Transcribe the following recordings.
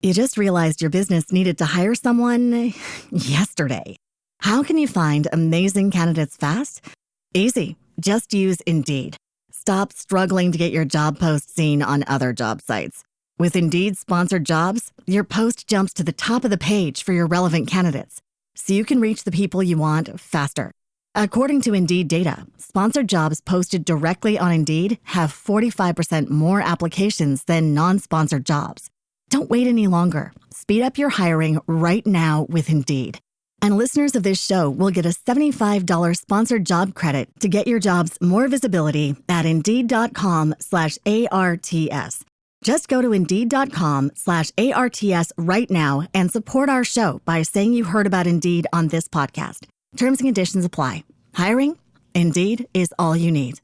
You just realized your business needed to hire someone yesterday. How can you find amazing candidates fast? Easy. Just use Indeed. Stop struggling to get your job post seen on other job sites. With Indeed sponsored jobs, your post jumps to the top of the page for your relevant candidates, so you can reach the people you want faster. According to Indeed data, sponsored jobs posted directly on Indeed have 45% more applications than non-sponsored jobs. Don't wait any longer. Speed up your hiring right now with Indeed. And listeners of this show will get a $75 sponsored job credit to get your jobs more visibility at Indeed.com/ARTS. Just go to Indeed.com/ARTS right now and support our show by saying you heard about Indeed on this podcast. Terms and conditions apply. Hiring? Indeed is all you need.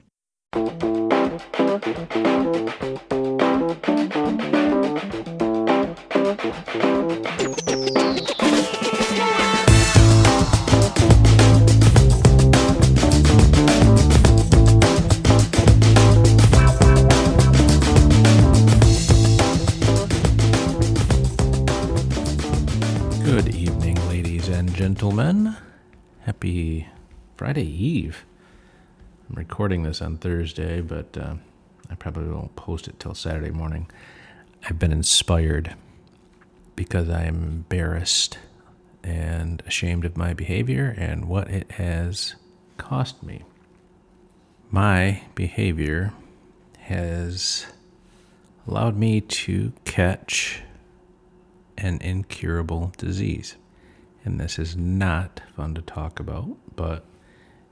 Good evening, ladies and gentlemen. Happy Friday Eve. I'm recording this on Thursday, but I probably won't post it till Saturday morning. I've been inspired because I am embarrassed and ashamed of my behavior and what it has cost me. My behavior has allowed me to catch an incurable disease. And this is not fun to talk about, but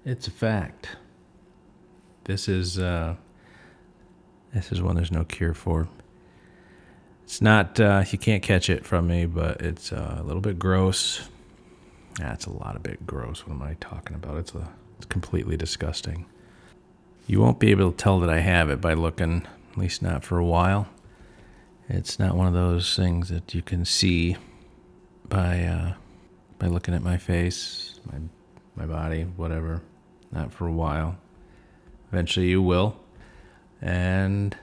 it's a fact. This is one there's no cure for. It's not, you can't catch it from me, but it's a little bit gross. It's a lot of bit gross. What am I talking about? It's completely disgusting. You won't be able to tell that I have it by looking, at least not for a while. It's not one of those things that you can see by looking at my face, my body, whatever. Not for a while. Eventually you will. And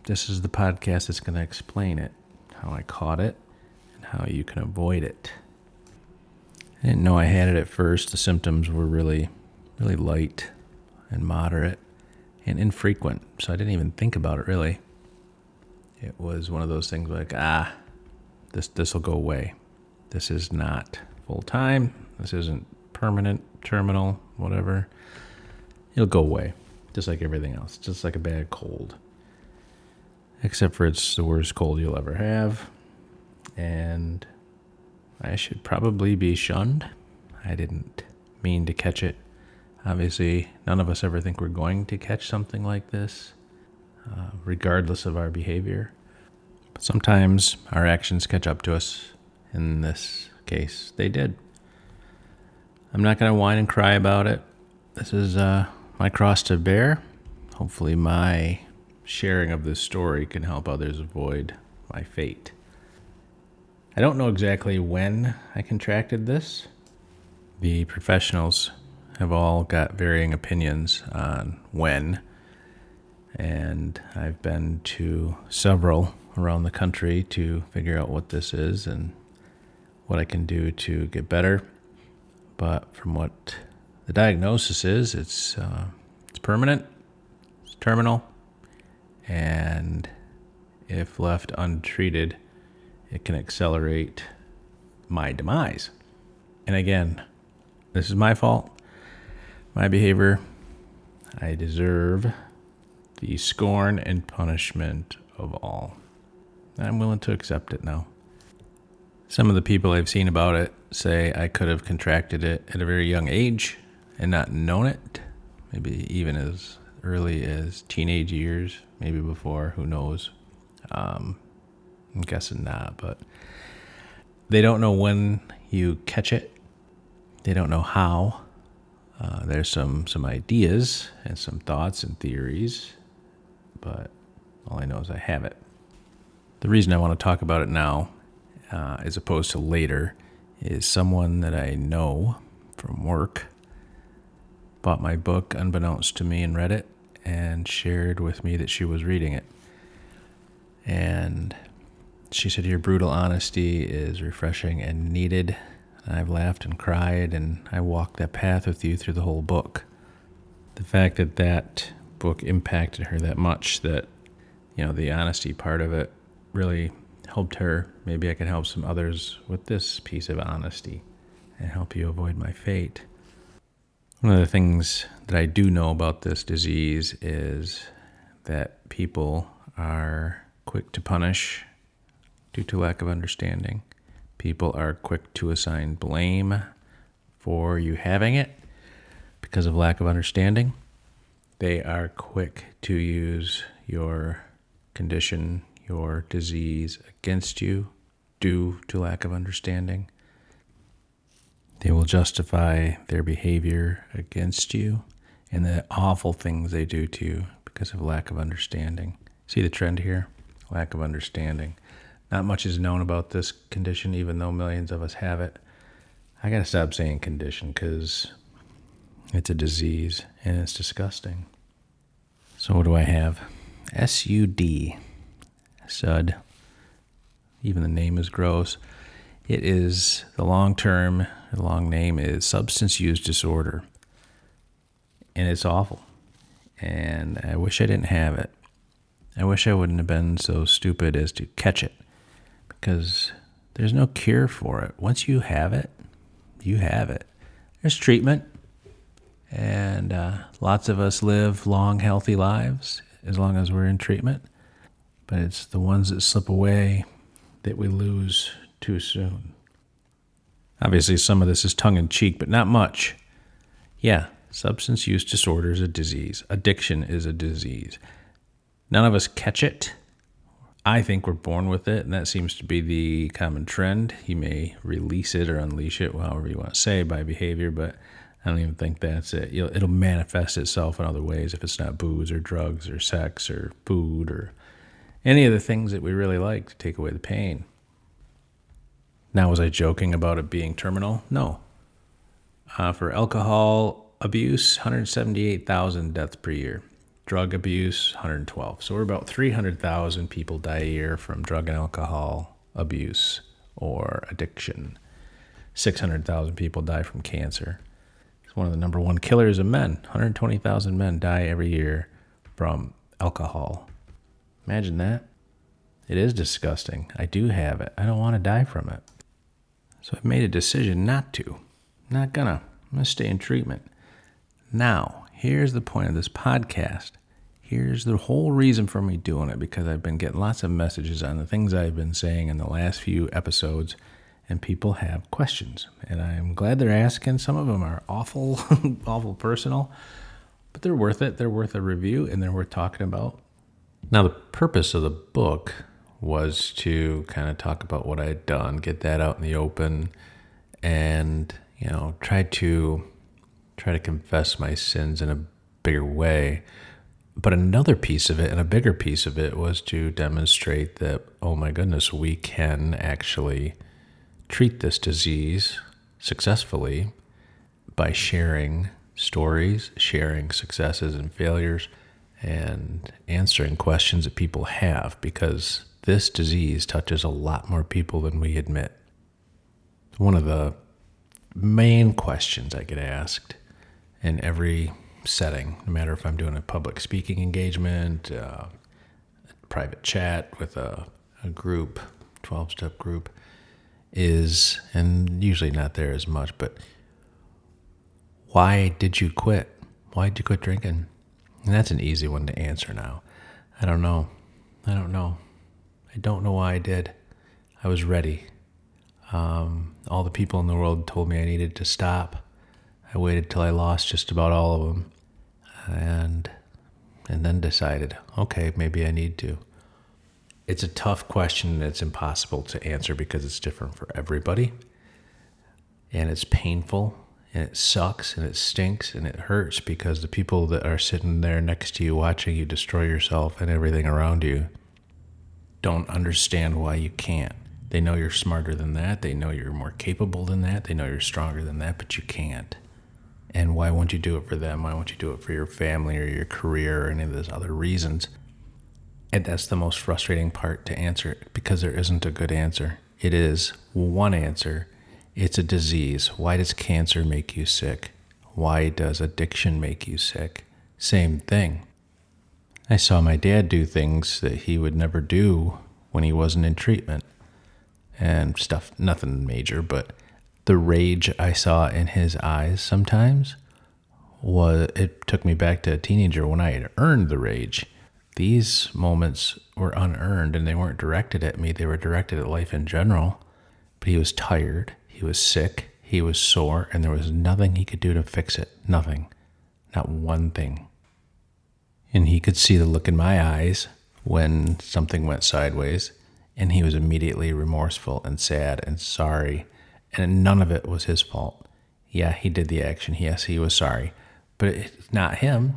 this is the podcast that's going to explain it, how I caught it, and how you can avoid it. I didn't know I had it at first. The symptoms were really, really light and moderate and infrequent, so I didn't even think about it really. It was one of those things like, this will go away. This is not full-time. This isn't permanent, terminal, whatever. It'll go away, just like everything else, just like a bad cold. Except for it's the worst cold you'll ever have. And I should probably be shunned. I didn't mean to catch it. Obviously, none of us ever think we're going to catch something like this. Regardless of our behavior. But sometimes our actions catch up to us. In this case, they did. I'm not going to whine and cry about it. This is my cross to bear. Hopefully my sharing of this story can help others avoid my fate. I don't know exactly when I contracted this. The professionals have all got varying opinions on when. And I've been to several around the country to figure out what this is and what I can do to get better. But from what the diagnosis is, it's permanent, it's terminal, and if left untreated, it can accelerate my demise. And again, this is my fault, my behavior. I deserve the scorn and punishment of all. I'm willing to accept it now. Some of the people I've seen about it say I could have contracted it at a very young age and not known it, maybe even as early as teenage years, maybe before, who knows. I'm guessing not, but they don't know when you catch it. They don't know how. There's some ideas and some thoughts and theories, but all I know is I have it. The reason I want to talk about it now, as opposed to later, is someone that I know from work bought my book unbeknownst to me and read it and shared with me that she was reading it. And She said, your brutal honesty is refreshing and needed. I've laughed and cried, and I walked that path with you through the whole book. The fact that that book impacted her that much, that, the honesty part of it really helped her. Maybe I can help some others with this piece of honesty and help you avoid my fate. One of the things that I do know about this disease is that people are quick to punish due to lack of understanding. People are quick to assign blame for you having it because of lack of understanding. They are quick to use your condition, your disease against you due to lack of understanding. They will justify their behavior against you and the awful things they do to you because of lack of understanding. See the trend here? Lack of understanding. Not much is known about this condition, even though millions of us have it. I gotta stop saying condition because it's a disease and it's disgusting. So what do I have? SUD. SUD. Even the name is gross. It is the long name is substance use disorder. And it's awful. And I wish I didn't have it. I wish I wouldn't have been so stupid as to catch it. Because there's no cure for it. Once you have it, you have it. There's treatment. And lots of us live long, healthy lives as long as we're in treatment. But it's the ones that slip away that we lose too soon. Obviously, some of this is tongue-in-cheek, but not much. Yeah, substance use disorder is a disease. Addiction is a disease. None of us catch it. I think we're born with it, and that seems to be the common trend. You may release it or unleash it, however you want to say, by behavior, but I don't even think that's it. It'll manifest itself in other ways if it's not booze or drugs or sex or food or any of the things that we really like to take away the pain. Now, was I joking about it being terminal? No. For alcohol abuse, 178,000 deaths per year. Drug abuse, 112. So we're about 300,000 people die a year from drug and alcohol abuse or addiction. 600,000 people die from cancer. It's one of the number one killers of men. 120,000 men die every year from alcohol. Imagine that. It is disgusting. I do have it. I don't want to die from it. So I've made a decision not to. I'm going to stay in treatment. Now, here's the point of this podcast. Here's the whole reason for me doing it, because I've been getting lots of messages on the things I've been saying in the last few episodes, and people have questions. And I'm glad they're asking. Some of them are awful, awful personal, but they're worth it. They're worth a review, and they're worth talking about. Now, the purpose of the book was to kind of talk about what I had done, get that out in the open, and, try to confess my sins in a bigger way. But another piece of it, and a bigger piece of it, was to demonstrate that, oh my goodness, we can actually treat this disease successfully by sharing stories, sharing successes and failures, and answering questions that people have, because this disease touches a lot more people than we admit. One of the main questions I get asked in every setting, no matter if I'm doing a public speaking engagement, private chat with a group, 12-step group, is, and usually not there as much, but why did you quit? Why did you quit drinking? And that's an easy one to answer now. I don't know. I don't know why I did. I was ready. All the people in the world told me I needed to stop. I waited till I lost just about all of them, and then decided, okay, maybe I need to. It's a tough question, and it's impossible to answer because it's different for everybody, and it's painful, and it sucks, and it stinks, and it hurts, because the people that are sitting there next to you watching you destroy yourself and everything around you don't understand why you can't. They know you're smarter than that. They know you're more capable than that. They know you're stronger than that, but you can't. And why won't you do it for them? Why won't you do it for your family or your career or any of those other reasons? And that's the most frustrating part to answer because there isn't a good answer. It is one answer. It's a disease. Why does cancer make you sick? Why does addiction make you sick? Same thing. I saw my dad do things that he would never do when he wasn't in treatment and stuff, nothing major, but the rage I saw in his eyes sometimes it took me back to a teenager when I had earned the rage. These moments were unearned and they weren't directed at me. They were directed at life in general. But he was tired. He was sick. He was sore. And there was nothing he could do to fix it. Nothing. Not one thing. And he could see the look in my eyes when something went sideways. And he was immediately remorseful and sad and sorry. And none of it was his fault. Yeah, he did the action. Yes, he was sorry. But it's not him.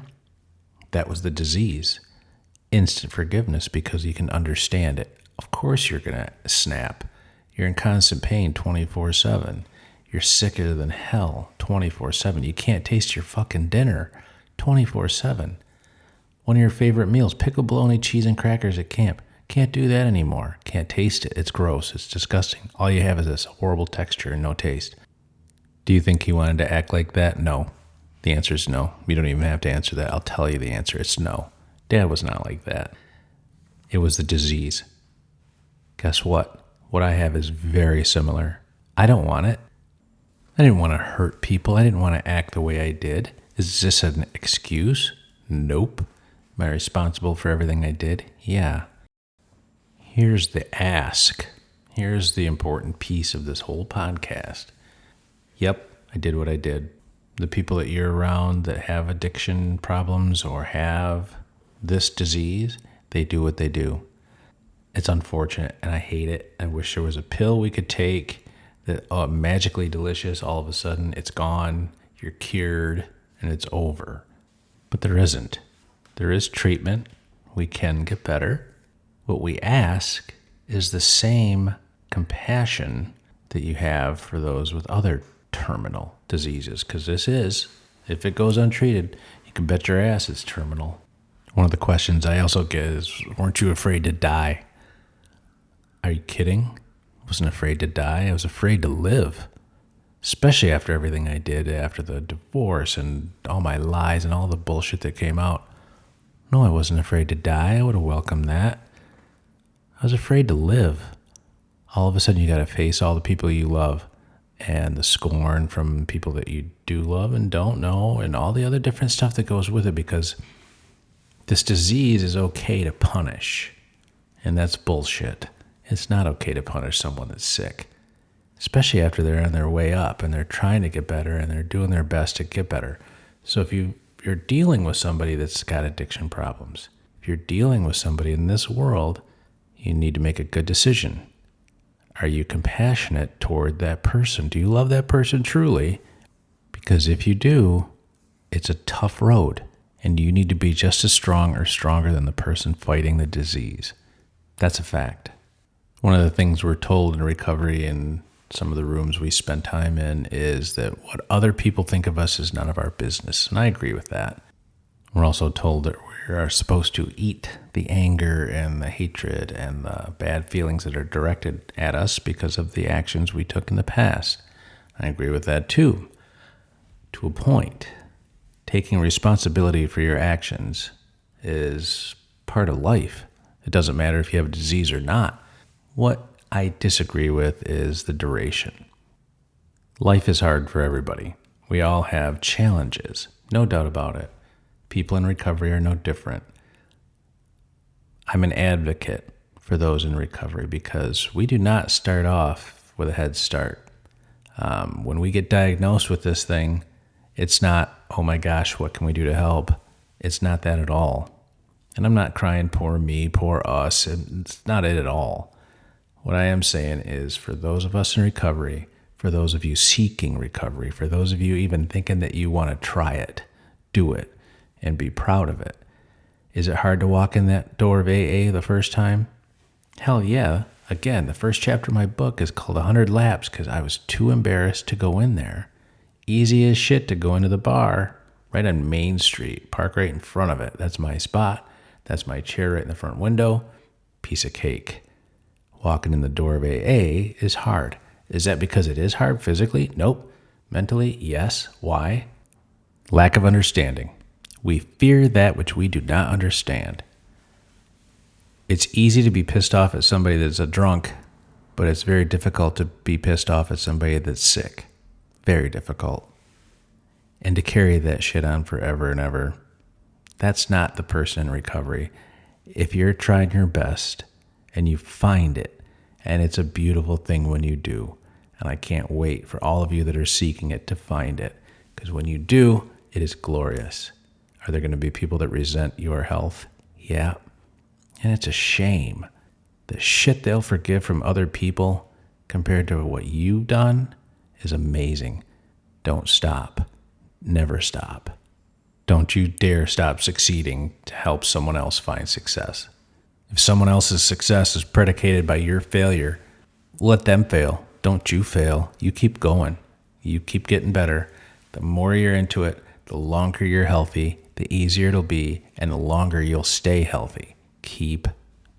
That was the disease. Instant forgiveness because you can understand it. Of course you're going to snap. You're in constant pain 24/7. You're sicker than hell 24/7. You can't taste your fucking dinner 24/7. One of your favorite meals, pickle bologna, cheese, and crackers at camp. Can't do that anymore. Can't taste it. It's gross. It's disgusting. All you have is this horrible texture and no taste. Do you think he wanted to act like that? No. The answer is no. You don't even have to answer that. I'll tell you the answer. It's no. Dad was not like that. It was the disease. Guess what? What I have is very similar. I don't want it. I didn't want to hurt people. I didn't want to act the way I did. Is this an excuse? Nope. Am I responsible for everything I did? Yeah. Here's the ask. Here's the important piece of this whole podcast. Yep, I did what I did. The people that you're around that have addiction problems or have this disease, they do what they do. It's unfortunate and I hate it. I wish there was a pill we could take that magically delicious. All of a sudden it's gone, you're cured, and it's over. But there isn't. There is treatment. We can get better. What we ask is the same compassion that you have for those with other terminal diseases, because this is, if it goes untreated, you can bet your ass it's terminal. One of the questions I also get is, weren't you afraid to die? Are you kidding? I wasn't afraid to die. I was afraid to live, especially after everything I did, after the divorce and all my lies and all the bullshit that came out. No, I wasn't afraid to die. I would have welcomed that. I was afraid to live. All of a sudden, you got to face all the people you love and the scorn from people that you do love and don't know and all the other different stuff that goes with it, because this disease is okay to punish, and that's bullshit. It's not okay to punish someone that's sick, especially after they're on their way up and they're trying to get better and they're doing their best to get better. So if you're dealing with somebody that's got addiction problems, if you're dealing with somebody in this world, you need to make a good decision. Are you compassionate toward that person? Do you love that person truly? Because if you do, it's a tough road, and you need to be just as strong or stronger than the person fighting the disease. That's a fact. One of the things we're told in recovery in some of the rooms we spend time in is that what other people think of us is none of our business, and I agree with that. We're also told that we are supposed to eat the anger and the hatred and the bad feelings that are directed at us because of the actions we took in the past. I agree with that too, to a point. Taking responsibility for your actions is part of life. It doesn't matter if you have a disease or not. What I disagree with is the duration. Life is hard for everybody. We all have challenges, no doubt about it. People in recovery are no different. I'm an advocate for those in recovery because we do not start off with a head start. When we get diagnosed with this thing, it's not, oh my gosh, what can we do to help? It's not that at all. And I'm not crying, poor me, poor us. It's not it at all. What I am saying is, for those of us in recovery, for those of you seeking recovery, for those of you even thinking that you want to try it, do it and be proud of it. Is it hard to walk in that door of AA the first time? Hell yeah. Again, the first chapter of my book is called 100 Laps because I was too embarrassed to go in there. Easy as shit to go into the bar right on Main Street, park right in front of it. That's my spot. That's my chair right in the front window. Piece of cake. Walking in the door of AA is hard. Is that because it is hard physically? Nope. Mentally, yes. Why? Lack of understanding. We fear that which we do not understand. It's easy to be pissed off at somebody that's a drunk, but it's very difficult to be pissed off at somebody that's sick. Very difficult. And to carry that shit on forever and ever, that's not the person in recovery. If you're trying your best and you find it, and it's a beautiful thing when you do, and I can't wait for all of you that are seeking it to find it, because when you do, it is glorious. Are there going to be people that resent your health? Yeah. And it's a shame. The shit they'll forgive from other people compared to what you've done is amazing. Don't stop. Never stop. Don't you dare stop succeeding to help someone else find success. If someone else's success is predicated by your failure, let them fail. Don't you fail. You keep going. You keep getting better. The more you're into it, the longer you're healthy, the easier it'll be, and the longer you'll stay healthy. Keep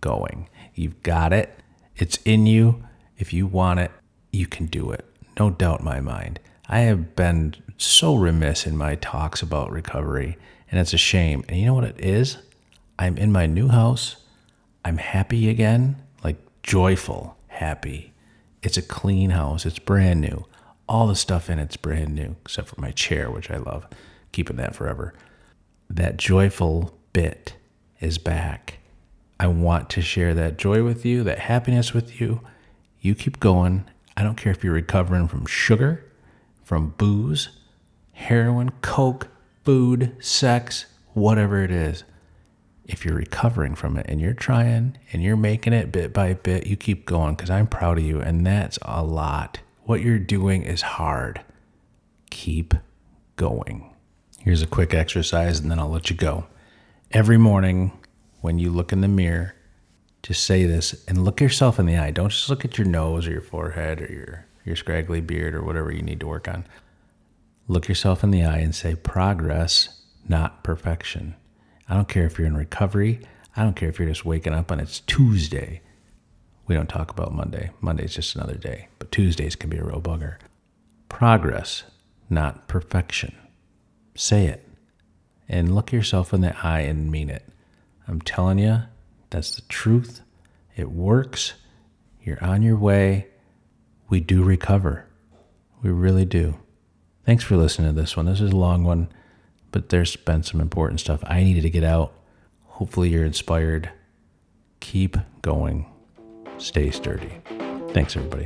going. You've got it. It's in you. If you want it, you can do it. No doubt in my mind. I have been so remiss in my talks about recovery, and it's a shame. And you know what it is? I'm in my new house. I'm happy again, like joyful, happy. It's a clean house. It's brand new. All the stuff in it's brand new, except for my chair, which I love. Keeping that forever. That joyful bit is back. I want to share that joy with you, that happiness with you. You keep going. I don't care if you're recovering from sugar, from booze, heroin, coke, food, sex, whatever it is. If you're recovering from it and you're trying and you're making it bit by bit, you keep going, because I'm proud of you, and that's a lot. What you're doing is hard. Keep going. Here's a quick exercise and then I'll let you go. Every morning when you look in the mirror, just say this and look yourself in the eye. Don't just look at your nose or your forehead or your scraggly beard or whatever you need to work on. Look yourself in the eye and say progress, not perfection. I don't care if you're in recovery. I don't care if you're just waking up and it's Tuesday. We don't talk about Monday. Monday's just another day, but Tuesdays can be a real bugger. Progress, not perfection. Say it and look yourself in the eye and mean it. I'm telling you, that's the truth. It works. You're on your way. We do recover. We really do. Thanks for listening to this one. This is a long one, but there's been some important stuff I needed to get out. Hopefully you're inspired. Keep going. Stay sturdy. Thanks, everybody.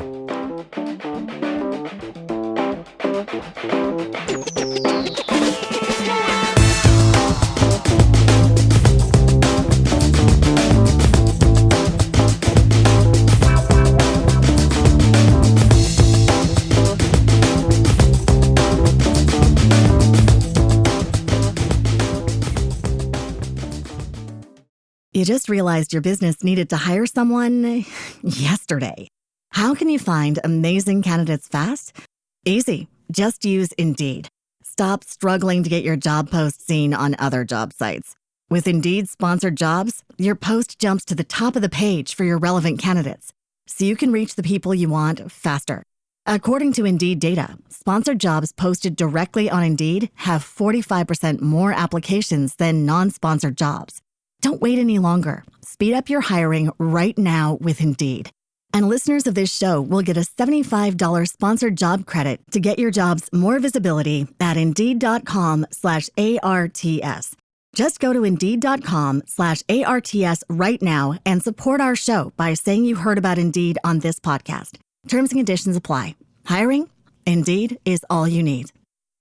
You just realized your business needed to hire someone yesterday. How can you find amazing candidates fast? Easy. Just use Indeed. Stop struggling to get your job post seen on other job sites. With Indeed sponsored jobs, your post jumps to the top of the page for your relevant candidates, so you can reach the people you want faster. According to Indeed data, sponsored jobs posted directly on Indeed have 45% more applications than non-sponsored jobs. Don't wait any longer. Speed up your hiring right now with Indeed. And listeners of this show will get a $75 sponsored job credit to get your jobs more visibility at Indeed.com/ARTS. Just go to Indeed.com/ARTS right now and support our show by saying you heard about Indeed on this podcast. Terms and conditions apply. Hiring? Indeed is all you need.